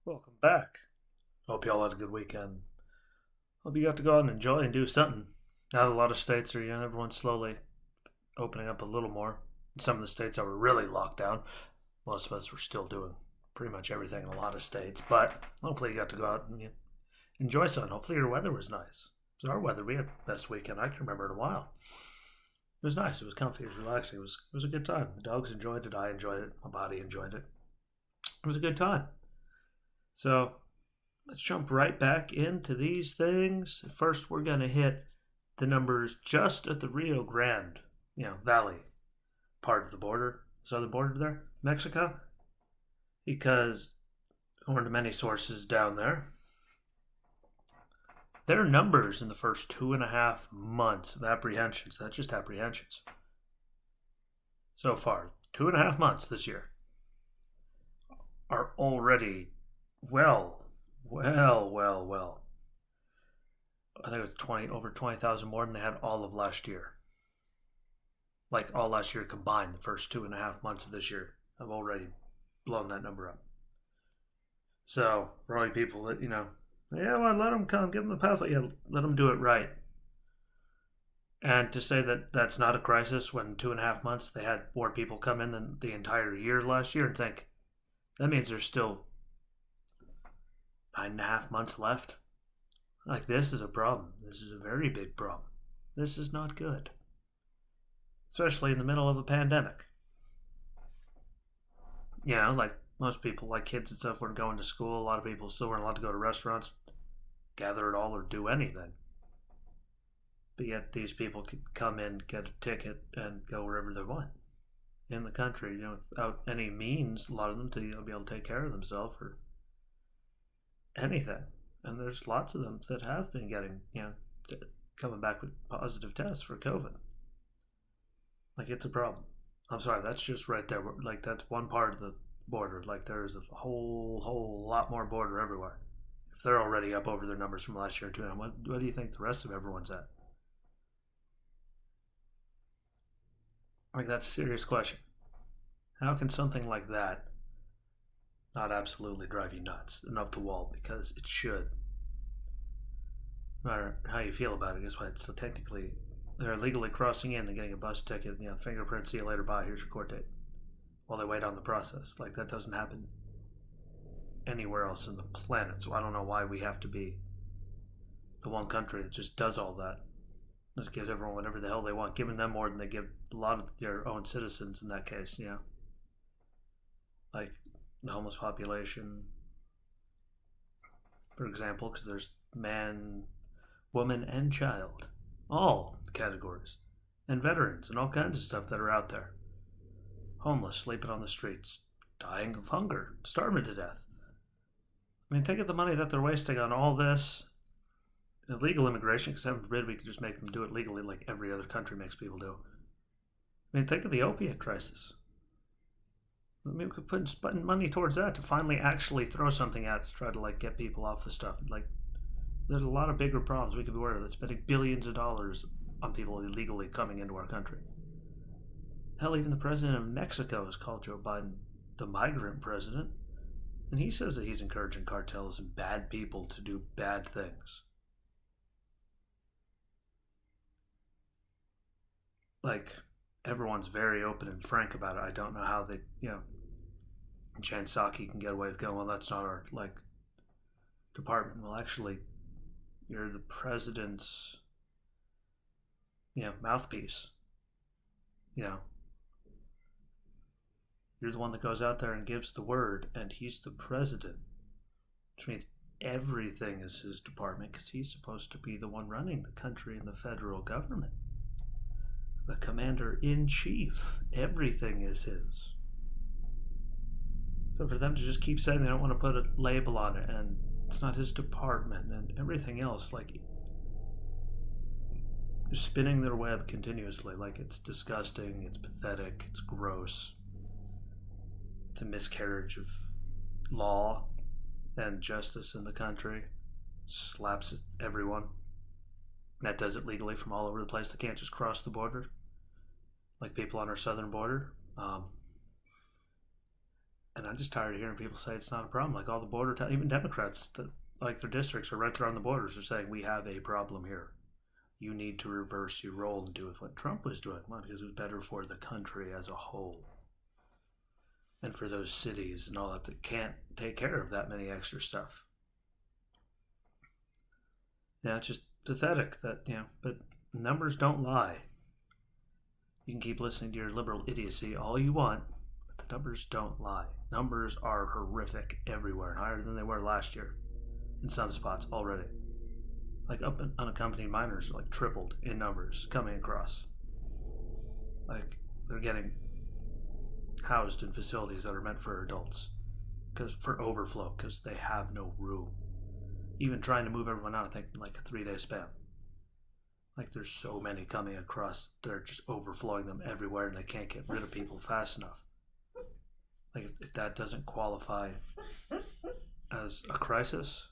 Welcome back. Hope y'all had a good weekend. Hope you got to go out and enjoy and do something. Now that a lot of states are, everyone's slowly opening up a little more. In some of the states that were really locked down, most of us were still doing pretty much everything in a lot of states. But hopefully you got to go out and enjoy something. Hopefully your weather was nice. It was our weather. We had the best weekend I can remember in a while. It was nice. It was comfy. It was relaxing. It was a good time. The dogs enjoyed it. I enjoyed it. My body enjoyed it. It was a good time. So let's jump right back into these things. First, we're going to hit the numbers just at the Rio Grande, Valley part of the border, southern border there, Mexico, because according to many sources down there, their numbers in the first 2.5 months of apprehensions, that's just apprehensions, so far, 2.5 months this year, are already well. I think it was over 20,000 more than they had all of last year. Like all last year combined, the first 2.5 months of this year have already blown that number up. So, for all you people that, let them come, give them the pathway, let them do it right. And to say that that's not a crisis when 2.5 months they had more people come in than the entire year last year, and think that means there's still 9.5 months left. Like, this is a problem. This is a very big problem. This is not good. Especially in the middle of a pandemic. Like most people, like kids and stuff, weren't going to school. A lot of people still weren't allowed to go to restaurants, gather at all, or do anything. But yet these people could come in, get a ticket, and go wherever they want in the country, without any means, a lot of them, to be able to take care of themselves or anything. And there's lots of them that have been getting, coming back with positive tests for COVID. Like, it's a problem. I'm sorry, that's just right there. Like, that's one part of the border. Like, there's a whole lot more border everywhere. If they're already up over their numbers from last year too, what do you think the rest of everyone's at? Like, that's a serious question. How can something like that not absolutely drive you nuts and up the wall? Because it should. No matter how you feel about it, guess what? So technically, they're illegally crossing in, they're getting a bus ticket, fingerprint, see you later, bye, here's your court date. While they wait on the process. Like, that doesn't happen anywhere else in the planet. So I don't know why we have to be the one country that just does all that. Just gives everyone whatever the hell they want, giving them more than they give a lot of their own citizens in that case, Like the homeless population, for example, because there's man, woman, and child. All categories. And veterans and all kinds of stuff that are out there. Homeless, sleeping on the streets, dying of hunger, starving to death. I mean, think of the money that they're wasting on all this illegal immigration, because heaven forbid we could just make them do it legally like every other country makes people do. I mean, think of the opiate crisis. I mean, we could put money towards that to finally actually throw something at to try to get people off the stuff. Like, there's a lot of bigger problems we could be aware of, spending billions of dollars on people illegally coming into our country. Hell, even the president of Mexico has called Joe Biden the migrant president, and he says that he's encouraging cartels and bad people to do bad things. Like, everyone's very open and frank about it. I don't know how they, Jen Psaki can get away with going, well, that's not our, department. Well, actually, you're the president's, mouthpiece. You're the one that goes out there and gives the word, and he's the president, which means everything is his department, because he's supposed to be the one running the country and the federal government. The commander-in-chief. Everything is his. So for them to just keep saying they don't want to put a label on it, and it's not his department, and everything else, just spinning their web continuously, it's disgusting, it's pathetic, it's gross. It's a miscarriage of law and justice in the country. Slaps everyone that does it legally from all over the place. They can't just cross the border like people on our southern border. And I'm just tired of hearing people say it's not a problem. Like all the even Democrats that like their districts are right there on the borders are saying we have a problem here. You need to reverse your role and do with what Trump was doing. Why? Because it was better for the country as a whole. And for those cities and all that can't take care of that many extra stuff. Yeah, it's just pathetic that, but numbers don't lie. You can keep listening to your liberal idiocy all you want, but the numbers don't lie. Numbers are horrific everywhere, and higher than they were last year in some spots already. Like unaccompanied minors are like tripled in numbers coming across. Like they're getting housed in facilities that are meant for adults for overflow because they have no room. Even trying to move everyone out, I think like a 3-day span. Like there's so many coming across, they're just overflowing them everywhere, and they can't get rid of people fast enough. Like if that doesn't qualify as a crisis,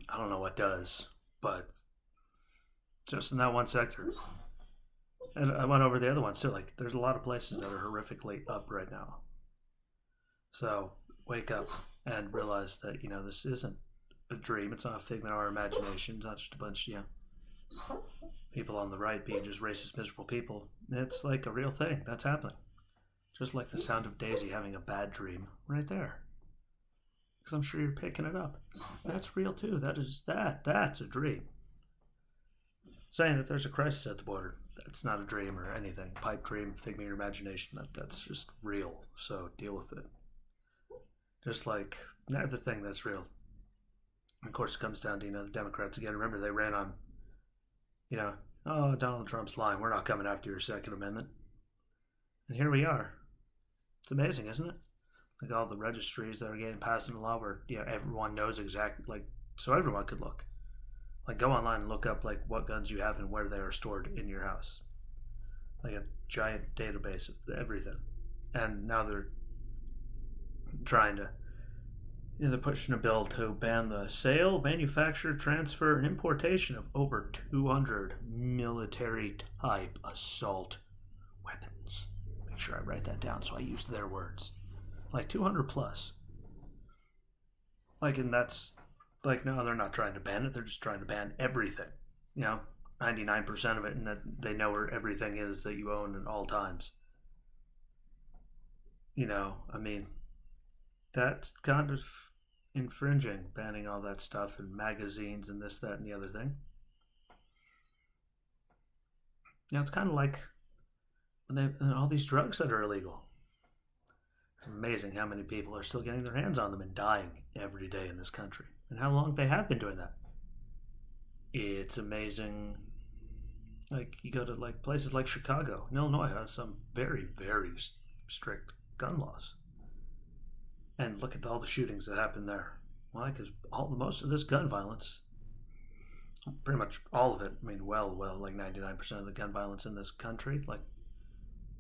I don't know what does. But just in that one sector. And I went over the other ones too. Like there's a lot of places that are horrifically up right now. So wake up and realize that, this isn't a dream. It's not a figment of our imagination. It's not just a bunch of, people on the right being just racist, miserable people. It's like a real thing that's happening. Just like the sound of Daisy having a bad dream right there. Because I'm sure you're picking it up. That's real too. That's a dream. Saying that there's a crisis at the border, that's not a dream or anything. Pipe dream, figment of your imagination, that's just real. So deal with it. Just like another thing that's real. Of course, it comes down to, the Democrats again. Remember, they ran on, Donald Trump's lying. We're not coming after your Second Amendment. And here we are. It's amazing, isn't it? Like all the registries that are getting passed into law where, everyone knows exactly, so everyone could look. Like go online and look up, what guns you have and where they are stored in your house. Like a giant database of everything. And now they're trying to, they're pushing a bill to ban the sale, manufacture, transfer, and importation of over 200 military-type assault weapons. Make sure I write that down so I use their words. 200 plus. And that's, no, they're not trying to ban it. They're just trying to ban everything. 99% of it, and that they know where everything is that you own at all times. That's kind of infringing, banning all that stuff and magazines and this, that, and the other thing. It's kind of like and all these drugs that are illegal. It's amazing how many people are still getting their hands on them and dying every day in this country, and how long they have been doing that. It's amazing. You go to places like Chicago, and Illinois has some very, very strict gun laws. And look at all the shootings that happen there. Why? Because most of this gun violence, pretty much all of it, 99% of the gun violence in this country,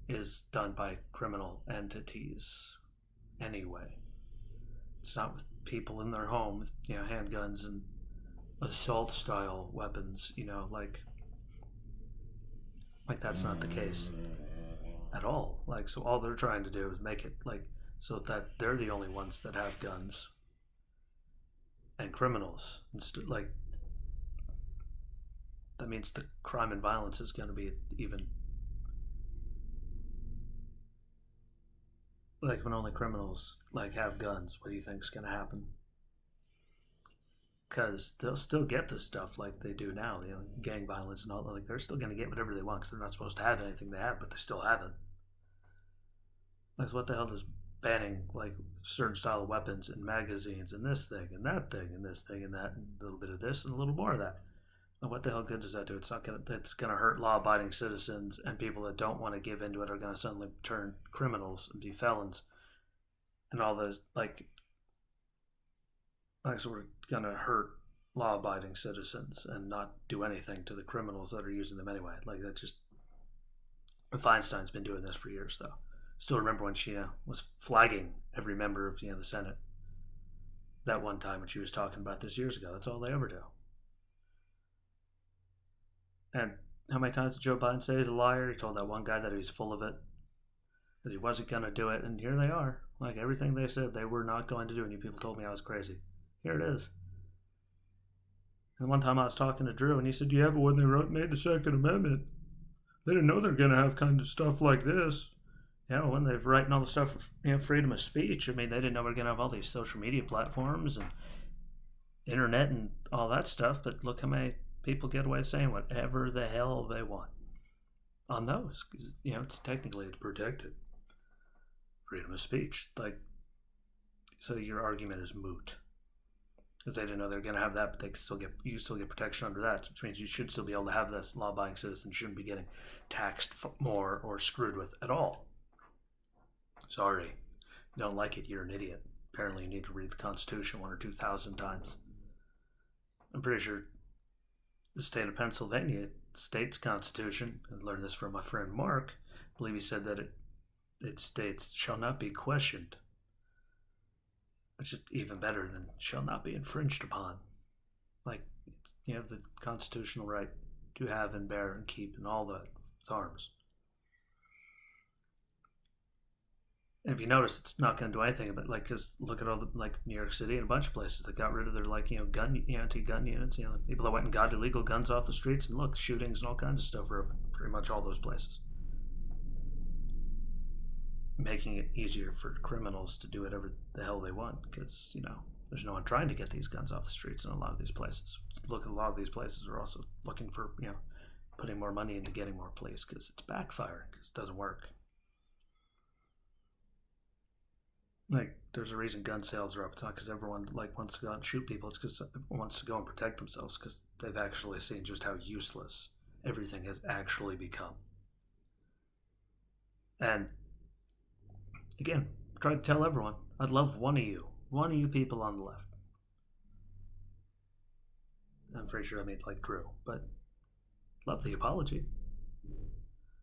is done by criminal entities anyway. It's not with people in their home with, handguns and assault-style weapons, that's not the case at all. So all they're trying to do is make it, so that they're the only ones that have guns and criminals. That means the crime and violence is going to be even, when only criminals have guns. What do you think is going to happen? Because they'll still get this stuff like they do now, gang violence and all. They're still going to get whatever they want because they're not supposed to have anything they have, but they still have it. So what the hell does banning certain style of weapons and magazines and this thing and that thing and this thing and that and a little bit of this and a little more of that? And what the hell good does that do? It's gonna hurt law-abiding citizens, and people that don't want to give into it are gonna suddenly turn criminals and be felons, and all those so we're gonna hurt law-abiding citizens and not do anything to the criminals that are using them anyway. Feinstein's been doing this for years though. Still remember when she was flagging every member of the Senate that one time when she was talking about this years ago. That's all they ever do. And how many times did Joe Biden say he's a liar? He told that one guy that he was full of it. that he wasn't going to do it, and here they are. Like everything they said they were not going to do, and you people told me I was crazy. Here it is. And one time I was talking to Drew, and he said, yeah, but when they made the Second Amendment, they didn't know they're going to have kind of stuff like this. Yeah, well, when they're writing all the stuff for freedom of speech, I mean, they didn't know we are going to have all these social media platforms and internet and all that stuff, but look how many people get away saying whatever the hell they want on those, because it's technically it's protected freedom of speech. Like, so your argument is moot because they didn't know they're going to have that, but you still get protection under that, which means you should still be able to have this. Law-abiding citizens shouldn't be getting taxed more or screwed with at all. Sorry, you don't like it, you're an idiot. Apparently you need to read the Constitution 1,000 or 2,000 times. I'm pretty sure the state of Pennsylvania, the state's constitution, I learned this from my friend Mark, I believe he said that it states shall not be questioned, which is even better than shall not be infringed upon. Like, you have the constitutional right to have and bear and keep and all that with arms. And if you notice, it's not going to do anything about, like, because look at all the, like, New York City and a bunch of places that got rid of their, like, gun, anti-gun units, people that went and got illegal guns off the streets, and look, shootings and all kinds of stuff were open, pretty much all those places. Making it easier for criminals to do whatever the hell they want, because, there's no one trying to get these guns off the streets in a lot of these places. Look, a lot of these places are also looking for, putting more money into getting more police, because it's backfiring, because it doesn't work. Like, there's a reason gun sales are up. It's not because everyone wants to go out and shoot people. It's because everyone wants to go and protect themselves, because they've actually seen just how useless everything has actually become. And again, try to tell everyone, I'd love one of you people on the left. I'm pretty sure I mean like Drew, but love the apology.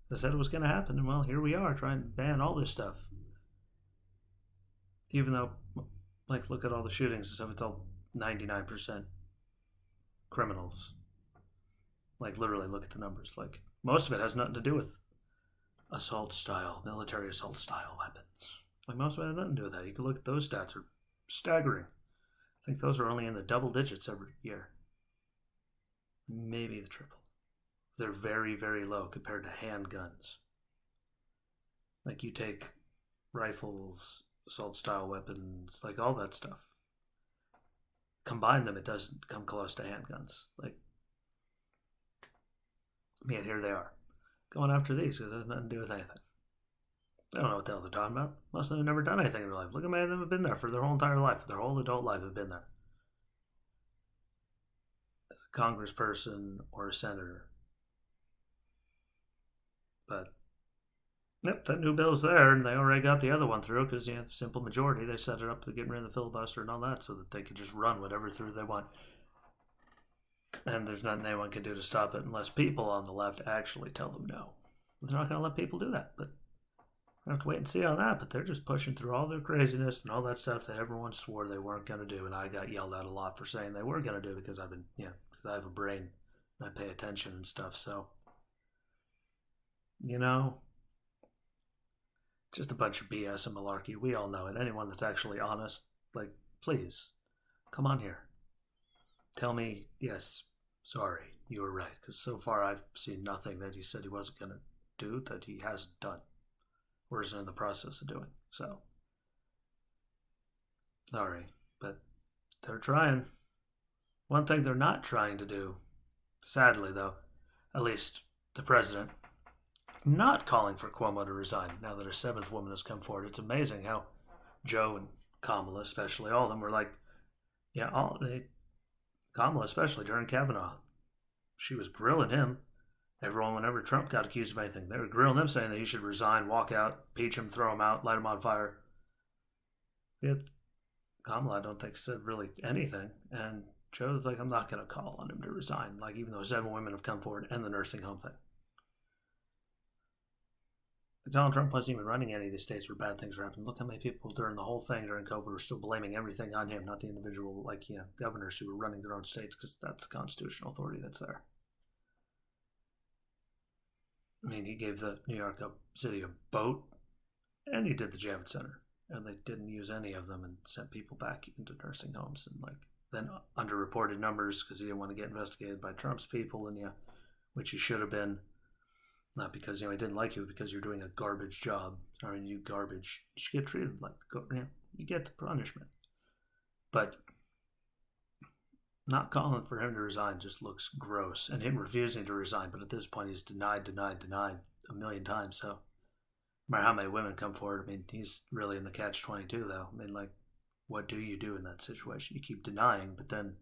I said it was going to happen, and well, here we are trying to ban all this stuff. Even though, like, look at all the shootings and stuff, it's all 99% criminals. Like, literally, look at the numbers. Like, most of it has nothing to do with military assault style weapons. Like, most of it has nothing to do with that. You can look at those stats, are staggering. I think those are only in the double digits every year. Maybe the triple. They're very, very low compared to handguns. Like, you take rifles, assault style weapons, like all that stuff. Combine them, it doesn't come close to handguns. Like, man, here they are going after these because it has nothing to do with anything. They don't know what the hell they're talking about. Most of them have never done anything in their life. Look at many of them have been there for their whole entire life. Their whole adult life have been there. As a congressperson or a senator. But yep, that new bill's there, and they already got the other one through because, simple majority. They set it up to get rid of the filibuster and all that so that they could just run whatever through they want. And there's nothing anyone can do to stop it unless people on the left actually tell them no. They're not going to let people do that, but we have to wait and see on that. But they're just pushing through all their craziness and all that stuff that everyone swore they weren't going to do, and I got yelled at a lot for saying they were going to do because I've been, because I have a brain and I pay attention and stuff, so, just a bunch of BS and malarkey. We all know it. Anyone that's actually honest, like, please, come on here. Tell me, yes, sorry, you were right. Because so far I've seen nothing that he said he wasn't going to do that he hasn't done. Or is in the process of doing. So, sorry, but they're trying. One thing they're not trying to do, sadly though, at least the president, not calling for Cuomo to resign now that a seventh woman has come forward. It's amazing how Joe and Kamala, especially, all of them were like, Kamala, especially during Kavanaugh, she was grilling him. Everyone, whenever Trump got accused of anything, they were grilling him, saying that he should resign, walk out, impeach him, throw him out, light him on fire. Yet Kamala, I don't think, said really anything. And Joe was like, I'm not going to call on him to resign, like, even though 7 women have come forward and the nursing home thing. Donald Trump wasn't even running any of these states where bad things were happening. Look how many people during the whole thing during COVID were still blaming everything on him, not the individual, governors who were running their own states, because that's the constitutional authority that's there. I mean, he gave the New York City a boat And he did the Javits Center, and they didn't use any of them and sent people back into nursing homes, and like then underreported numbers because he didn't want to get investigated by Trump's people, and yeah, which he should have been. Not because he didn't like you, but because you're doing a garbage job. I mean, you garbage. You should get treated like you get the punishment. But not calling for him to resign just looks gross, and him refusing to resign. But at this point, he's denied a million times. So, no matter how many women come forward, I mean, he's really in the catch-22, though. I mean, like, what do you do in that situation? You keep denying, but then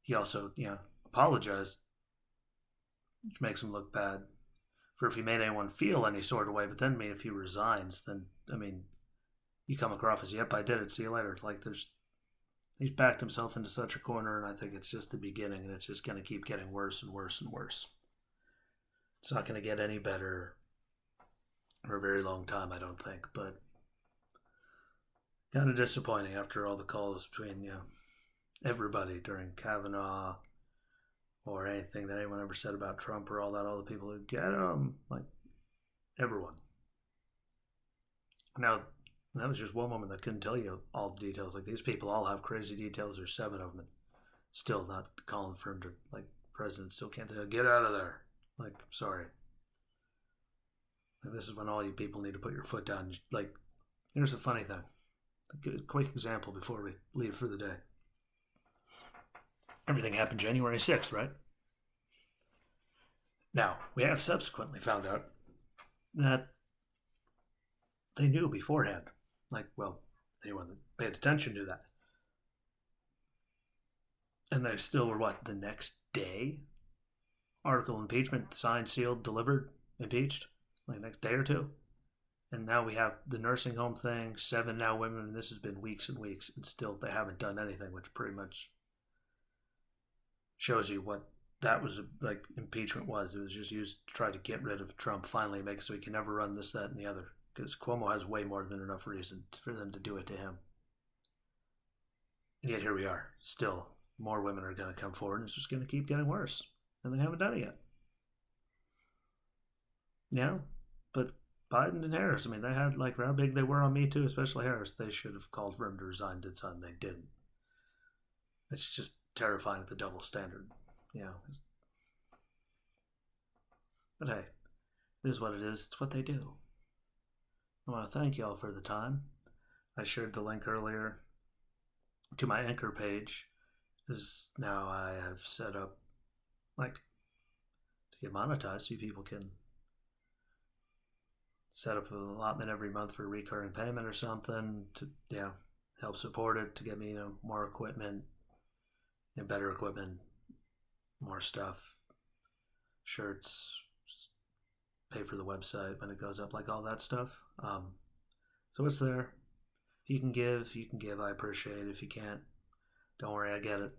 he also, apologized, which makes him look bad for if he made anyone feel any sort of way. But then, I mean, if he resigns, then, I mean, you come across as, yep, I did it, see you later. Like, he's backed himself into such a corner, and I think it's just the beginning, and it's just going to keep getting worse and worse and worse. It's not going to get any better for a very long time, I don't think, but kind of disappointing after all the calls between, everybody during Kavanaugh, or anything that anyone ever said about Trump, or all the people who get him, like, everyone. Now, that was just one woman that couldn't tell you all the details. Like, these people all have crazy details. There's 7 of them. Still not calling for him to, like, president still can't tell, get out of there. Like, sorry. Like, this is when all you people need to put your foot down. Like, here's the funny thing. A quick example before we leave for the day. Everything happened January 6th, right? Now, we have subsequently found out that they knew beforehand. Like, well, anyone that paid attention knew that. And they still were, the next day? Article impeachment, signed, sealed, delivered, impeached? Like, next day or two? And now we have the nursing home thing, 7 now women, and this has been weeks and weeks, and still they haven't done anything, which pretty much shows you what that was, like, impeachment was. It was just used to try to get rid of Trump, finally make it so he can never run this, that, and the other. Because Cuomo has way more than enough reason for them to do it to him. And yet here we are. Still, more women are going to come forward, and it's just going to keep getting worse. And they haven't done it yet. Yeah, but Biden and Harris, I mean, they had, like, how big they were on Me Too, especially Harris. They should have called for him to resign, did something. They didn't. It's just terrifying at the double standard. But hey, it is what it is. It's what they do. I want to thank y'all for the time. I shared the link earlier to my Anchor page, because now I have set up, like, to get monetized so you people can set up an allotment every month for a recurring payment or something to help support it, to get me more equipment, better equipment, more stuff, shirts, pay for the website when it goes up, like all that stuff. So it's there. If you can give, I appreciate it. If you can't, don't worry, I get it.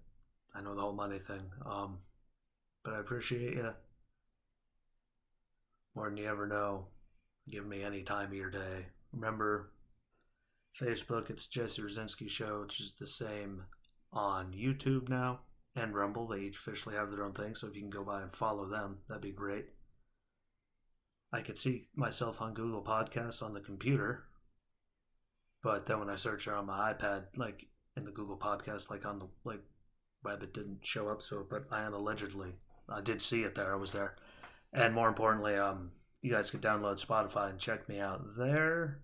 I know the whole money thing. But I appreciate you more than you ever know. Give me any time of your day. Remember, Facebook, it's Jesse Rosinsky Show, which is the same on YouTube now, and Rumble. They each officially have their own thing, so if you can go by and follow them, that'd be great. I could see myself on Google Podcasts on the computer, but then when I search it on my iPad, like in the Google Podcast, like on the web, it didn't show up. So, but I did see it there. I was there, and more importantly, you guys could download Spotify and check me out there.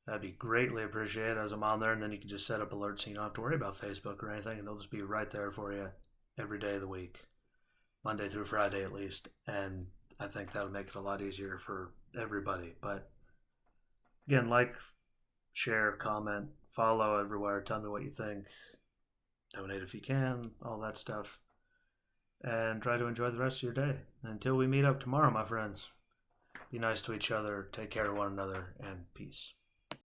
That'd be greatly appreciated as I'm on there, and then you can just set up alerts so you don't have to worry about Facebook or anything, and they'll just be right there for you every day of the week, Monday through Friday at least, and I think that'll make it a lot easier for everybody. But again, like, share, comment, follow everywhere, tell me what you think, donate if you can, all that stuff, and try to enjoy the rest of your day. Until we meet up tomorrow, my friends, be nice to each other, take care of one another, and peace.